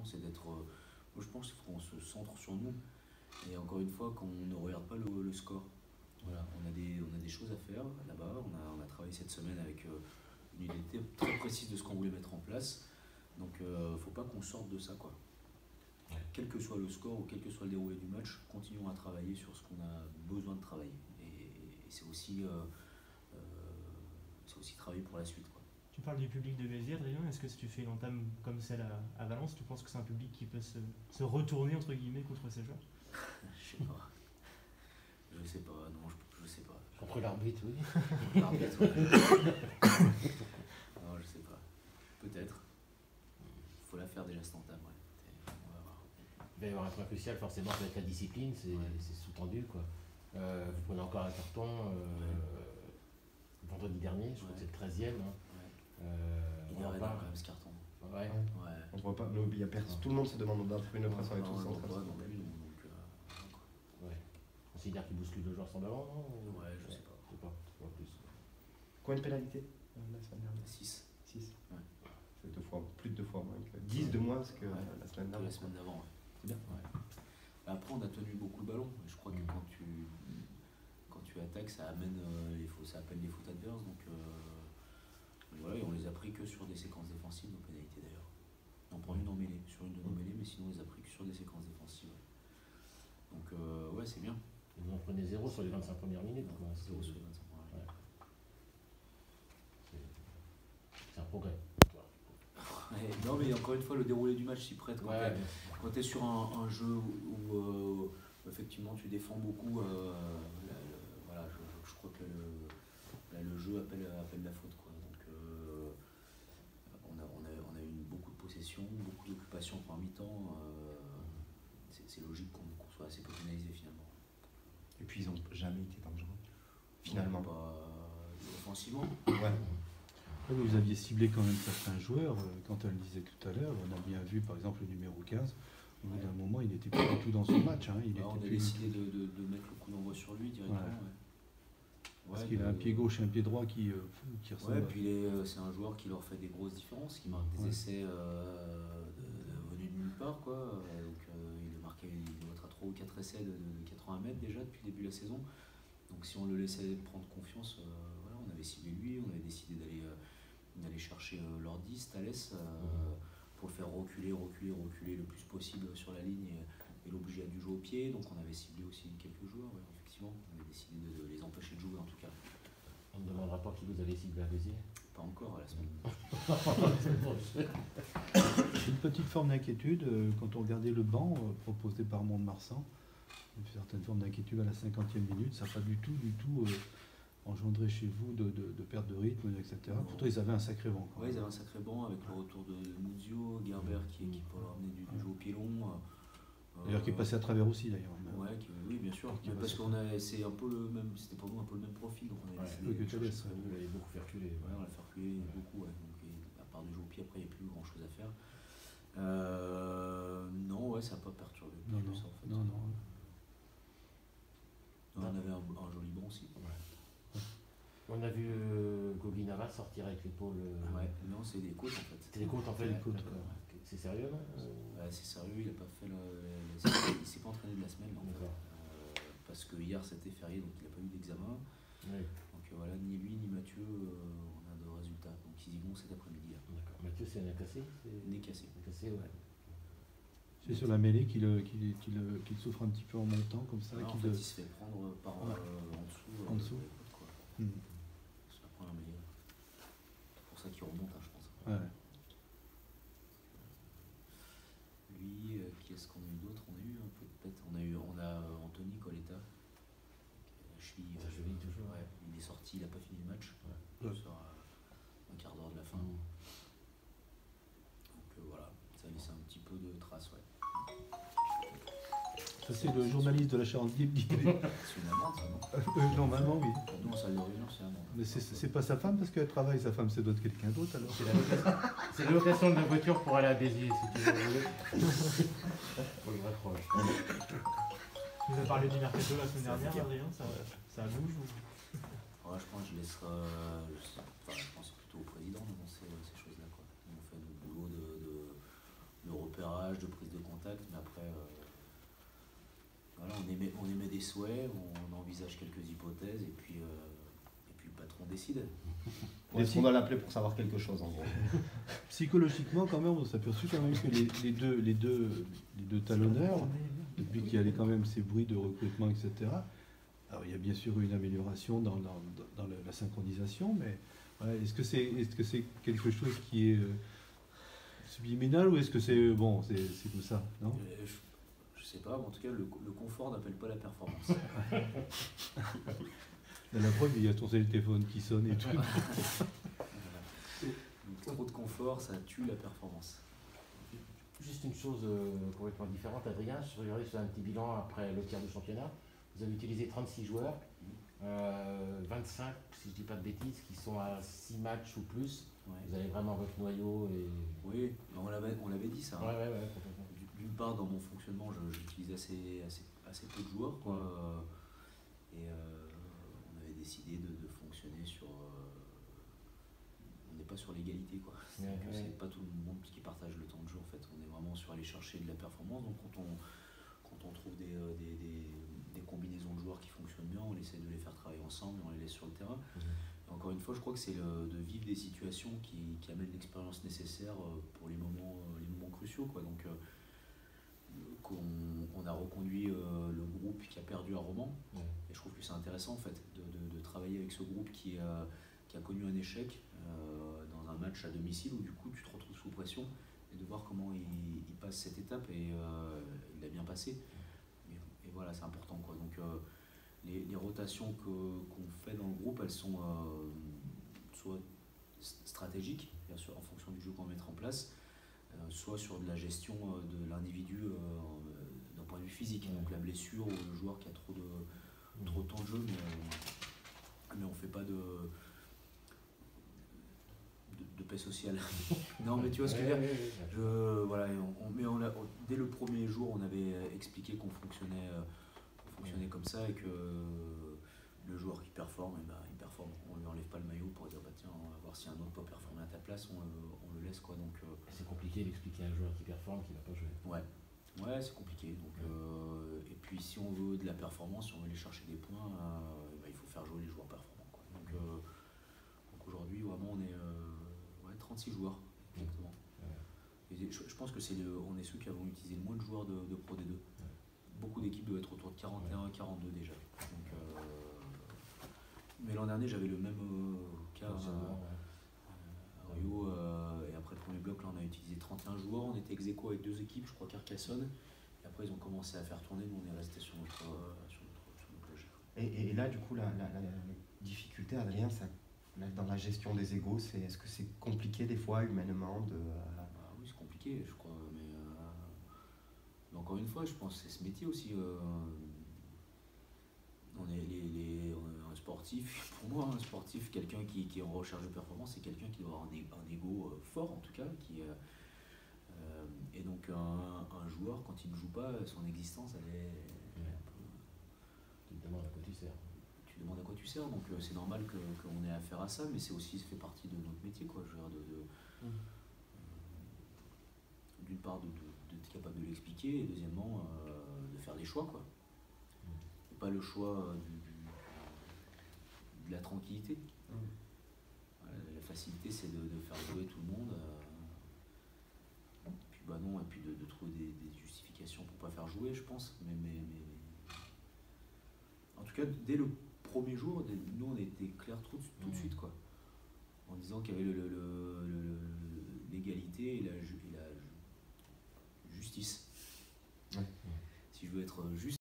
c'est d'être... moi je pense qu'il faut qu'on se centre sur nous. Et encore une fois, qu'on ne regarde pas le score. Voilà, on a des choses à faire là-bas. On a travaillé cette semaine avec une idée très précise de ce qu'on voulait mettre en place. Donc faut pas qu'on sorte de ça, quoi. Ouais. Quel que soit le score ou quel que soit le déroulé du match, continuons à travailler sur ce qu'on a besoin de travailler. Et c'est aussi travailler pour la suite, quoi. Tu parles du public de Béziers, Adrien. Est-ce que si tu fais une entame comme celle à Valence, tu penses que c'est un public qui peut se retourner entre guillemets contre ces joueurs? Je sais pas. Je sais pas, non, je sais pas. Contre l'arbitre, oui. L'arbitre, ouais. Non, je sais pas. Peut-être. Faut la faire déjà cette entame, ouais. On va voir. Il va y avoir un point crucial, forcément, ça va être la discipline, c'est sous-tendu, quoi. Vous prenez encore un carton vendredi dernier, je crois que c'est le 13e. Hein. Il est quand même ce carton. Ouais. On voit pas, il y a personne, tout le monde se demande d'un une autre façon et tout ça. On considère qu'il bouscule 2 joueurs sans ballon, non? Ouais, je sais pas. Je sais pas plus. Combien de pénalités la semaine dernière? 6. 6. Ouais. C'est plus de 2 fois moins. 10 de moins que la semaine d'avant. La semaine d'avant, ouais. C'est bien. Ouais. Après, on a tenu beaucoup le ballon. Je crois que quand tu attaques, ça amène ça appelle les fautes adverses. Donc voilà, et on les a pris que sur des séquences défensives, nos pénalités d'ailleurs. On prend une en mêlée, sur une de nos mêlées, mais sinon on les a pris que sur des séquences défensives. Donc ouais, c'est bien. Et vous en prenez 0 sur les 25 premières minutes. 0 sur les 25 premières minutes. C'est un progrès. Ouais, non, mais encore une fois, le déroulé du match s'y prête. Quand tu es sur un jeu où effectivement tu défends beaucoup, voilà, je crois que le jeu appelle la faute, quoi. Donc on a eu beaucoup de possession, beaucoup d'occupation pour un mi-temps. C'est logique qu'on soit assez peu pénalisé finalement. Et puis ils n'ont jamais été dangereux. Finalement. Offensivement. Ouais. Vous aviez ciblé quand même certains joueurs, quand elle le disait tout à l'heure, on a bien vu par exemple le numéro 15, au bout d'un moment il n'était plus du tout dans son match. Hein. On a décidé de mettre le coup d'envoi sur lui directement. Parce qu'il a un pied gauche et un pied droit qui ressemblent. Ouais, puis c'est un joueur qui leur fait des grosses différences, qui marque des essais venus de nulle part, quoi. Donc il doit être à 3 ou 4 essais de 80 mètres déjà depuis le début de la saison. Donc si on le laissait prendre confiance, voilà, on avait ciblé lui, on avait décidé d'aller chercher leur 10, Thalès, pour le faire reculer le plus possible sur la ligne et l'obliger à du jeu au pied. Donc on avait ciblé aussi quelques joueurs, ouais, effectivement. On avait décidé de les empêcher de jouer en tout cas. On ne demandera pas qui vous avez ciblé à Béziers? Pas encore à la semaine. Une petite forme d'inquiétude, quand on regardait le banc proposé par Mont-de-Marsan, une certaine forme d'inquiétude à la 50e minute, ça n'a pas du tout engendré chez vous de perte de rythme, etc. Pourtant ils avaient un sacré banc. Oui, ils avaient un sacré banc avec le retour de Muzio, Gerber qui peut leur amener du jeu au pied long. D'ailleurs qui est passé à travers aussi d'ailleurs. Ouais, oui bien sûr. Parce que c'est un peu le même, c'était pour nous un peu le même profil. Donc on a vous l'avez beaucoup fait reculer. Ouais, on l'a fait reculer beaucoup. Ouais. Donc, à part du jeu au pied, après il n'y a plus grand chose à faire. Non, ouais, ça n'a pas perturbé. Non. On avait un joli banc aussi. Ouais. On a vu Gogi Navas sortir avec l'épaule. Ouais, non, c'est des côtes en fait. C'est des côtes en fait. Ouais, c'est sérieux, non? C'est sérieux, il n'a pas fait il s'est pas entraîné de la semaine en fait. Parce que hier c'était férié, donc il n'a pas eu d'examen. Oui. Donc voilà, ni lui ni Mathieu, on a de résultats. Donc ils y vont cet après-midi. D'accord. Mathieu, c'est un cassé? Nez cassé. Ouais. C'est sur la mêlée qu'il souffre un petit peu en montant comme ça. En fait, il se fait prendre par en dessous. En dessous. Quoi. Il se fait prendre la mêlée. C'est pour ça qu'il remonte, hein, je pense. Ouais. Lui, qui est-ce qu'on a eu d'autres? On a eu un peu peut-être. On a Anthony Coletta. La cheville. Toujours. Ouais, il est sorti, il n'a pas fini le match. Ouais. Sur un quart d'heure de la fin. Donc voilà, ça a laissé un petit peu de traces, ouais. Ça c'est le journaliste de la Charente-Guide qui C'est une amende, ça, non? normalement oui. Non, ça l'origine, c'est une amende. Mais c'est pas sa femme parce qu'elle travaille, sa femme c'est d'autres quelqu'un d'autre alors. C'est la location de la voiture pour aller à Béziers, si tu veux. Pour le raccroche. Tu nous as parlé du mercato la semaine dernière, Adrien, ça bouge ou... Ouais, je pense que je laisserai. Je pense plutôt au président d'annoncer ces choses-là, quoi. On fait notre boulot de repérage. tirage, de prise de contact, mais après, voilà, on émet des souhaits, on envisage quelques hypothèses, et puis le patron décide. Est-ce qu'on doit l'appeler pour savoir quelque chose, en gros? Psychologiquement, quand même, on s'est aperçu quand même que les deux talonneurs, depuis qu'il y avait quand même ces bruits de recrutement, etc., alors il y a bien sûr une amélioration dans la synchronisation, mais voilà, est-ce que c'est quelque chose qui est subliminal ou est-ce que c'est bon, c'est comme ça, non? Je sais pas, mais en tout cas, le confort n'appelle pas la performance. La preuve, il y a ton téléphone qui sonne et tout. Voilà. Donc, trop de confort, ça tue la performance. Juste une chose complètement différente, Adrien, je regardais sur un petit bilan après le tiers du championnat. Vous avez utilisé 36 joueurs, 25, si je ne dis pas de bêtises, qui sont à 6 matchs ou plus. Ouais. Vous avez vraiment votre noyau et... Oui, on l'avait dit ça. Ouais, complètement. D'une part, dans mon fonctionnement, j'utilise assez peu de joueurs, quoi. Et on avait décidé de fonctionner sur... on n'est pas sur l'égalité, quoi. C'est pas tout le monde qui partage le temps de jeu, en fait. On est vraiment sur aller chercher de la performance. Donc quand on trouve des combinaisons de joueurs qui fonctionnent bien, on essaie de les faire travailler ensemble et on les laisse sur le terrain. Et encore une fois, je crois que c'est de vivre des situations qui amènent l'expérience nécessaire pour les moments cruciaux, quoi. Donc on a reconduit le groupe qui a perdu à Romans, et je trouve que c'est intéressant, en fait, de travailler avec ce groupe qui a connu un échec dans un match à domicile où du coup tu te retrouves sous pression, et de voir comment il passe cette étape, et il l'a bien passé. Et voilà, c'est important, quoi. Donc les rotations qu'on fait dans le groupe, elles sont soit stratégiques, bien sûr, en fonction du jeu qu'on va mettre en place, soit sur de la gestion de l'individu d'un point de vue physique, donc la blessure ou le joueur qui a trop de temps de jeu, mais on ne fait pas de paix sociale. Non, mais tu vois ce que je veux dire. Voilà, dès le premier jour, on avait expliqué qu'on fonctionnait comme ça, et que le joueur qui performe, il performe. On ne lui enlève pas le maillot pour dire tiens, on va voir si un autre peut performer à ta place, on le laisse, quoi. Donc c'est compliqué d'expliquer à un joueur qui performe qui ne va pas jouer. Ouais, c'est compliqué. Donc, et puis si on veut de la performance, si on veut aller chercher des points, il faut faire jouer les joueurs performants, quoi. Donc aujourd'hui, vraiment, on est 36 joueurs, exactement. Et je pense que on est ceux qui avons utilisé le moins de joueurs de Pro D2. Beaucoup d'équipes doivent être autour de 41, 42 déjà. Donc, mais l'an dernier, j'avais le même cas à Rio, et après le premier bloc, là, on a utilisé 31 joueurs. On était ex-aequo avec 2 équipes, je crois Carcassonne. Et après, ils ont commencé à faire tourner. Nous, on est resté sur notre logique. Et là, du coup, la difficulté, Adrien, dans la gestion des égos, est-ce que c'est compliqué des fois, humainement, Oui, c'est compliqué, je crois. Mais encore une fois, je pense que c'est ce métier aussi. On est un sportif, pour moi, un sportif, quelqu'un qui est en recherche de performance, c'est quelqu'un qui doit avoir un ego fort, en tout cas. Et donc, un joueur, quand il ne joue pas, son existence, elle est un peu... Tu te demandes à quoi tu sers. Tu demandes à quoi tu sers, donc c'est normal qu'on ait affaire à ça, mais ça fait partie de notre métier, quoi. D'une part, d'être capable de l'expliquer, et deuxièmement, de faire des choix, quoi. Et pas le choix de la tranquillité. Voilà, la facilité, c'est de faire jouer tout le monde. Puis non, et puis de trouver des justifications pour pas faire jouer, je pense. Mais en tout cas, dès le premier jour, nous on était clairs tout de suite, quoi, en disant qu'il y avait l'égalité et